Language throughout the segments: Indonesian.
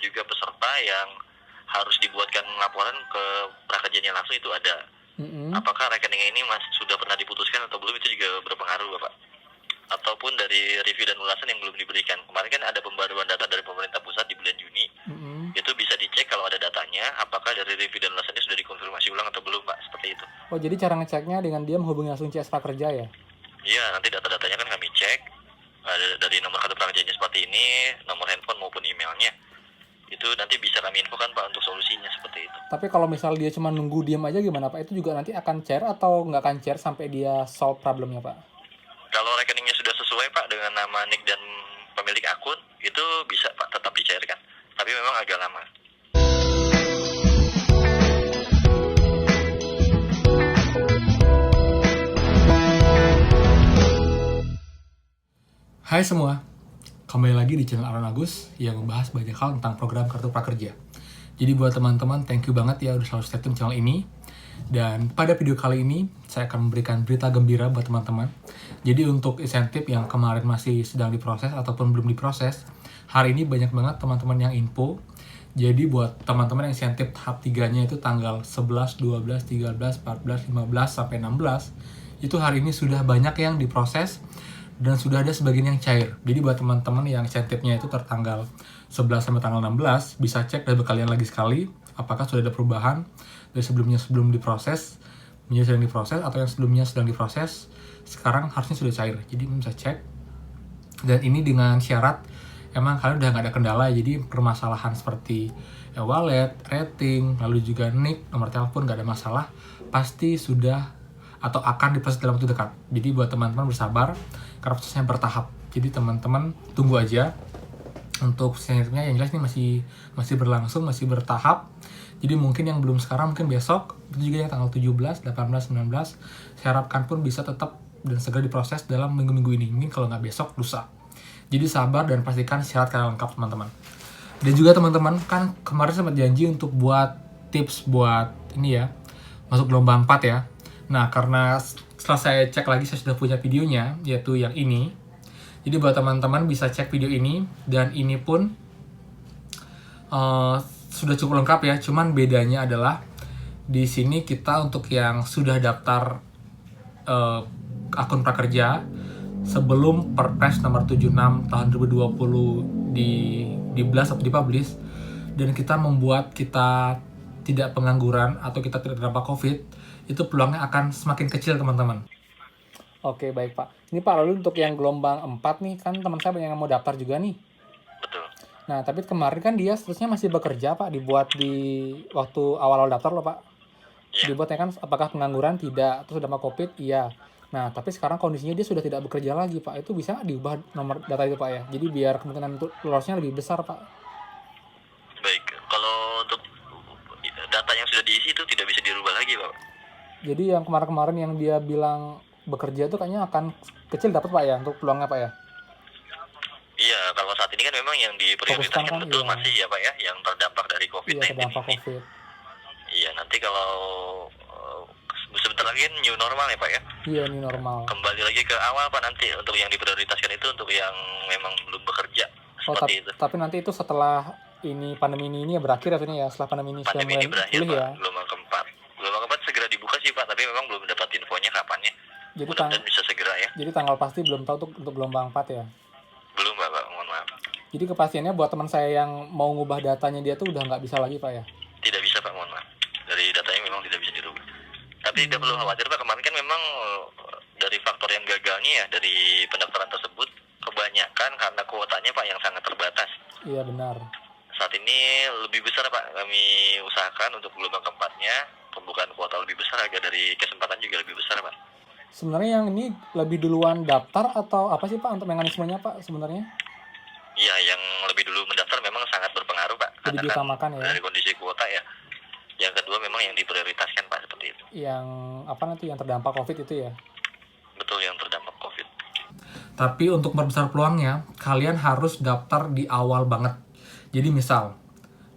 juga peserta yang harus dibuatkan laporan ke prakerjanya langsung itu ada. Apakah rekeningnya ini sudah pernah diputuskan atau belum, itu juga berpengaruh Bapak. Ataupun dari review dan ulasan yang belum diberikan. Kemarin kan ada pembaruan data dari pemerintah pusat di bulan Juni. Itu bisa dicek kalau ada datanya, apakah dari review dan ulasannya sudah dikonfirmasi ulang atau belum Pak, seperti itu. Oh, jadi cara ngeceknya dengan dia menghubungi langsung CS Prakerja ya? Iya, nanti data-datanya kan kami cek. Dari nomor kartu prakerjanya seperti ini, nomor handphone maupun emailnya. Itu nanti bisa kami infokan Pak untuk solusinya seperti itu. Tapi kalau misal dia cuma nunggu diam aja gimana Pak? Itu juga nanti akan cair atau nggak akan cair sampai dia solve problemnya Pak? Kalau rekeningnya sudah sesuai Pak dengan nama NIK dan pemilik akun, itu bisa Pak tetap dicairkan. Tapi memang agak lama. Hai semua, kembali lagi di channel Aaron Agus yang membahas banyak hal tentang program Kartu Prakerja. Jadi buat teman-teman, thank you banget ya udah selalu stay tune channel ini. Dan pada video kali ini, saya akan memberikan berita gembira buat teman-teman. Jadi untuk insentif yang kemarin masih sedang diproses ataupun belum diproses, hari ini banyak banget teman-teman yang info. Jadi buat teman-teman yang insentif tahap 3-nya itu tanggal 11, 12, 13, 14, 15, sampai 16, itu hari ini sudah banyak yang diproses dan sudah ada sebagian yang cair. Jadi buat teman-teman yang insentifnya itu tertanggal 11 sampai tanggal 16, bisa cek dari kalian lagi sekali apakah sudah ada perubahan dari sebelumnya sebelum diproses menjadi sedang diproses, atau yang sebelumnya sedang diproses sekarang harusnya sudah cair. Jadi bisa cek. Dan ini dengan syarat emang kalian udah nggak ada kendala, jadi permasalahan seperti wallet, rating, lalu juga NIK, nomor telepon nggak ada masalah, pasti sudah atau akan diproses dalam waktu dekat. Jadi buat teman-teman bersabar karena prosesnya bertahap. Jadi teman-teman tunggu aja. Untuk senjatanya yang jelas ini masih berlangsung, masih bertahap. Jadi mungkin yang belum sekarang mungkin besok, itu juga yang tanggal 17, 18, 19, saya harapkan pun bisa tetap dan segera diproses dalam minggu-minggu ini. Mungkin kalau nggak besok, lusa. Jadi sabar dan pastikan syarat kalian lengkap teman-teman. Dan juga teman-teman kan kemarin sempat janji untuk buat tips buat ini ya, masuk gelombang 4 ya. Nah karena setelah saya cek lagi saya sudah punya videonya, yaitu yang ini. Jadi buat teman-teman bisa cek video ini, dan ini pun sudah cukup lengkap ya. Cuman bedanya adalah di sini kita untuk yang sudah daftar akun prakerja sebelum Perpres nomor 76 tahun 2020 di blast atau dipublish, dan kita membuat kita tidak pengangguran atau kita tidak terdampak COVID, itu peluangnya akan semakin kecil teman-teman. Oke, baik Pak. Ini Pak, lalu untuk yang gelombang 4 nih, kan teman saya banyak yang mau daftar juga nih. Betul. Nah, tapi kemarin kan dia seterusnya masih bekerja Pak, dibuat di waktu awal-awal daftar loh Pak. Iya. Dibuatnya kan apakah pengangguran? Tidak. Terus dampak COVID? Iya. Nah, tapi sekarang kondisinya dia sudah tidak bekerja lagi Pak. Itu bisa diubah nomor data itu Pak ya? Jadi biar kemungkinan untuk lolosnya lebih besar Pak. Baik, kalau untuk data yang sudah diisi itu tidak bisa dirubah lagi Pak. Jadi yang kemarin-kemarin yang dia bilang bekerja itu kayaknya akan kecil dapat Pak ya, untuk peluangnya Pak ya? Iya, kalau saat ini kan memang yang diprioritaskan Fokuskan kan, betul iya. masih ya Pak ya, yang terdampak dari Iya, COVID-19 terdampak ini. COVID. Iya, nanti kalau sebentar lagi new normal ya Pak ya. Iya, ini normal. Kembali lagi ke awal Pak, nanti untuk yang diprioritaskan itu untuk yang memang belum bekerja. Oh, Seperti itu. tapi nanti itu setelah ini pandemi ini ya berakhir ya, ini ya, setelah pandemi ini sudah Pandemi ini mulai berakhir pulih Pak, ya. gelombang keempat. Gelombang keempat segera dibuka sih Pak, tapi memang belum dapat infonya kapannya. Jadi Mudah-mudahan bisa segera ya. Jadi tanggal pasti belum tahu untuk gelombang 4 ya. Belum Pak, mohon maaf. Jadi kepastiannya buat teman saya yang mau ngubah datanya dia tuh udah nggak bisa lagi Pak ya. Tidak bisa Pak, mohon maaf. Dari datanya memang tidak bisa dirubah. Tapi tidak perlu khawatir Pak, kemarin kan memang dari faktor yang gagalnya ya dari pendaftaran tersebut kebanyakan karena kuotanya Pak yang sangat terbatas. Iya benar. Saat ini lebih besar Pak, kami usahakan untuk gelombang keempatnya pembukaan kuota lebih besar agar dari kesempatan juga lebih besar Pak. Sebenarnya yang ini lebih duluan daftar atau apa sih Pak untuk mekanismenya Pak sebenarnya? Iya, yang lebih dulu mendaftar memang sangat berpengaruh Pak. Lebih diutamakan ya. Dari kondisi kuota ya. Yang kedua memang yang diprioritaskan Pak, seperti itu. Yang apa nanti yang terdampak COVID itu ya? Betul, yang terdampak COVID. Tapi untuk memperbesar peluangnya, kalian harus daftar di awal banget. Jadi misal,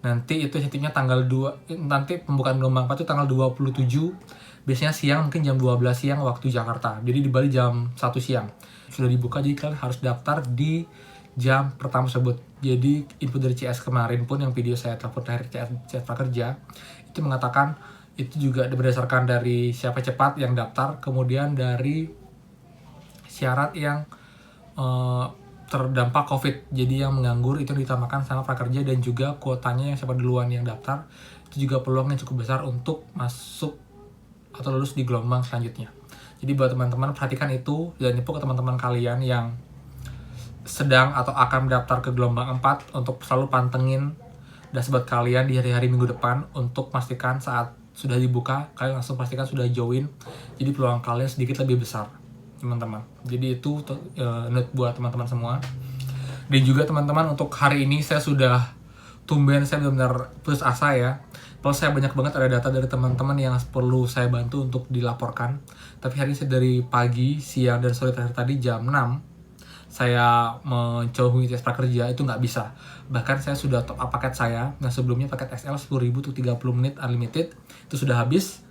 nanti itu settingnya tanggal 2, nanti pembukaan gelombang 4 itu tanggal 27, biasanya siang, mungkin jam 12 siang waktu Jakarta. Jadi di Bali jam 1 siang. Sudah dibuka, jadi kalian harus daftar di jam pertama tersebut. Jadi info dari CS kemarin pun yang video saya telepon terakhir CS Prakerja itu mengatakan itu juga berdasarkan dari siapa cepat yang daftar, kemudian dari syarat yang terdampak COVID. Jadi yang menganggur itu ditambahkan sama prakerja, dan juga kuotanya yang siapa duluan yang daftar itu juga peluangnya cukup besar untuk masuk atau lulus di gelombang selanjutnya. Jadi buat teman-teman perhatikan itu, dan info ke teman-teman kalian yang sedang atau akan mendaftar ke gelombang 4 untuk selalu pantengin dashboard kalian di hari-hari minggu depan untuk pastikan saat sudah dibuka kalian langsung pastikan sudah join, jadi peluang kalian sedikit lebih besar teman-teman. Jadi itu note buat teman-teman semua. Dan juga teman-teman untuk hari ini saya sudah tumben, saya benar-benar putus asa ya. Kalau saya banyak banget ada data dari teman-teman yang perlu saya bantu untuk dilaporkan. Tapi hari ini saya dari pagi, siang, dan sore terakhir tadi jam 6 saya mencoba hubungi CS Prakerja itu nggak bisa. Bahkan saya sudah top up paket saya. Nah sebelumnya paket XL 10.000 untuk 30 menit unlimited itu sudah habis.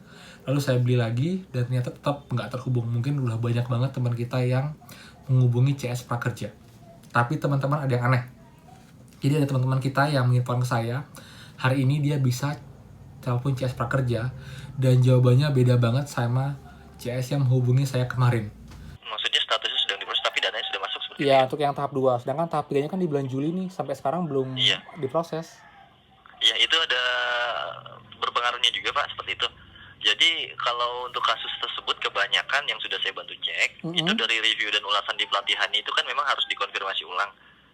Lalu saya beli lagi dan ternyata tetap nggak terhubung. Mungkin udah banyak banget teman kita yang menghubungi CS Prakerja. Tapi teman-teman ada yang aneh. Jadi ada teman-teman kita yang menginfokan ke saya, hari ini dia bisa telepon CS Prakerja dan jawabannya beda banget sama CS yang menghubungi saya kemarin. Maksudnya statusnya sedang diproses tapi datanya sudah masuk seperti Iya, untuk yang tahap 2. Sedangkan tahap 3-nya kan di bulan Juli nih, sampai sekarang belum diproses. Iya, itu ada berpengaruhnya juga Pak, seperti itu. Jadi kalau untuk kasus tersebut kebanyakan yang sudah saya bantu cek, itu dari review dan ulasan di pelatihan itu kan memang harus dikonfirmasi ulang.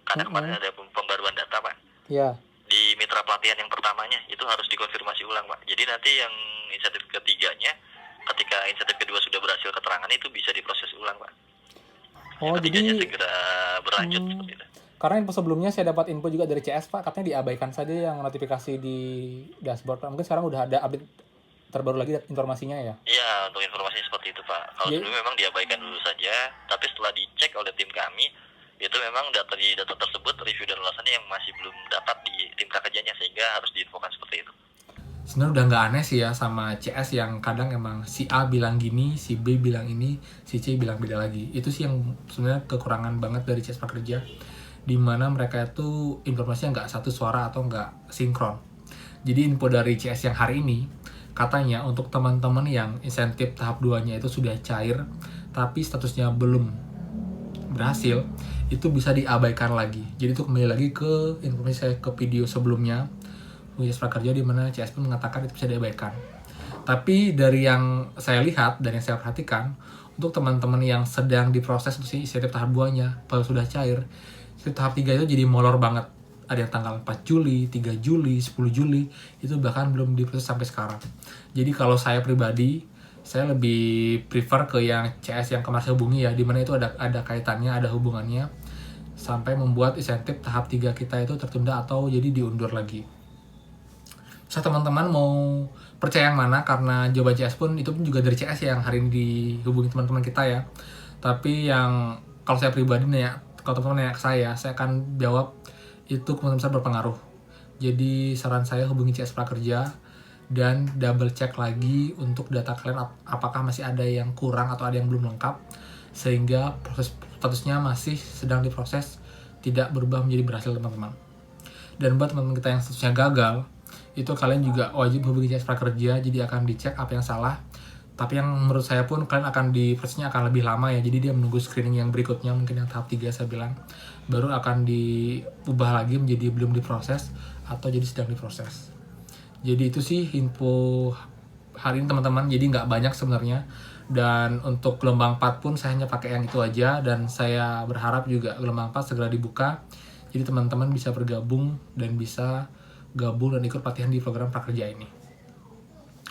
Karena kemarin ada pembaruan data Pak. Iya. Di mitra pelatihan yang pertamanya itu harus dikonfirmasi ulang Pak. Jadi nanti yang insentif ketiganya, ketika insentif kedua sudah berhasil keterangan itu bisa diproses ulang Pak. Oh, jadi segera berlanjut seperti itu. Karena info sebelumnya saya dapat info juga dari CS Pak, katanya diabaikan saja yang notifikasi di dashboard Pak. Mungkin sekarang udah ada update terbaru lagi informasinya ya? Iya, untuk informasinya seperti itu Pak. Kalau sebelumnya memang diabaikan dulu saja, tapi setelah dicek oleh tim kami, itu memang data tersebut, review dan ulasannya yang masih belum dapat di tim prakerjanya, sehingga harus diinfokan seperti itu. Sebenarnya udah nggak aneh sih ya sama CS yang kadang emang si A bilang gini, si B bilang ini, si C bilang beda lagi. Itu sih yang sebenarnya kekurangan banget dari CS Prakerja, di mana mereka itu informasinya nggak satu suara atau nggak sinkron. Jadi info dari CS yang hari ini, katanya untuk teman-teman yang insentif tahap 2-nya itu sudah cair, tapi statusnya belum berhasil, itu bisa diabaikan lagi. Jadi itu kembali lagi ke informasi saya ke video sebelumnya, CS Prakerja, di mana CS pun mengatakan itu bisa diabaikan. Tapi dari yang saya lihat dan yang saya perhatikan, untuk teman-teman yang sedang diproses untuk insentif tahap 2-nya, kalau sudah cair, tahap 3 itu jadi molor banget. Ada yang tanggal 4 Juli, 3 Juli, 10 Juli, itu bahkan belum diproses sampai sekarang. Jadi kalau saya pribadi, saya lebih prefer ke yang CS yang kemarin saya hubungi ya, dimana itu ada kaitannya, ada hubungannya, sampai membuat insentif tahap 3 kita itu tertunda atau jadi diundur lagi. So teman-teman mau percaya yang mana, karena jawaban CS pun itu pun juga dari CS yang hari ini dihubungi teman-teman kita ya. Tapi yang kalau saya pribadi nih ya, kalau teman-teman nanya ke saya akan jawab itu kemungkinan besar berpengaruh. Jadi saran saya hubungi CS Prakerja dan double check lagi untuk data kalian apakah masih ada yang kurang atau ada yang belum lengkap, sehingga proses statusnya masih sedang diproses, tidak berubah menjadi berhasil teman-teman. Dan buat teman-teman kita yang statusnya gagal, itu kalian juga wajib hubungi CS Prakerja, jadi akan dicek apa yang salah. Tapi yang menurut saya pun kalian akan prosesnya akan lebih lama ya, jadi dia menunggu screening yang berikutnya, mungkin yang tahap 3 saya bilang, baru akan diubah lagi menjadi belum diproses atau jadi sedang diproses. Jadi itu sih info hari ini teman-teman, jadi nggak banyak sebenarnya. Dan untuk gelombang 4 pun saya hanya pakai yang itu aja, dan saya berharap juga gelombang 4 segera dibuka, jadi teman-teman bisa bergabung dan bisa gabung dan ikut pelatihan di program prakerja ini.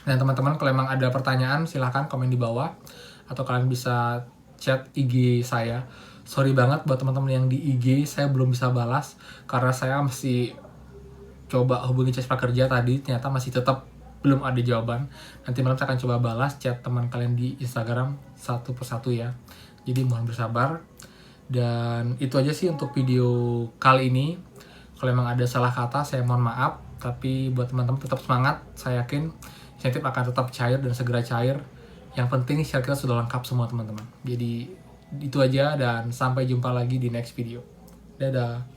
Dan teman-teman kalau memang ada pertanyaan silahkan komen di bawah, atau kalian bisa chat IG saya. Sorry banget buat teman-teman yang di IG saya belum bisa balas, karena saya masih coba hubungi CS Prakerja tadi, ternyata masih tetap belum ada jawaban. Nanti malam saya akan coba balas chat teman kalian di Instagram satu persatu ya. Jadi mohon bersabar. Dan itu aja sih untuk video kali ini. Kalau memang ada salah kata saya mohon maaf, tapi buat teman-teman tetap semangat. Saya yakin insentif akan tetap cair dan segera cair. Yang penting syarat kita sudah lengkap semua teman-teman. Jadi itu aja, dan sampai jumpa lagi di next video. Dadah.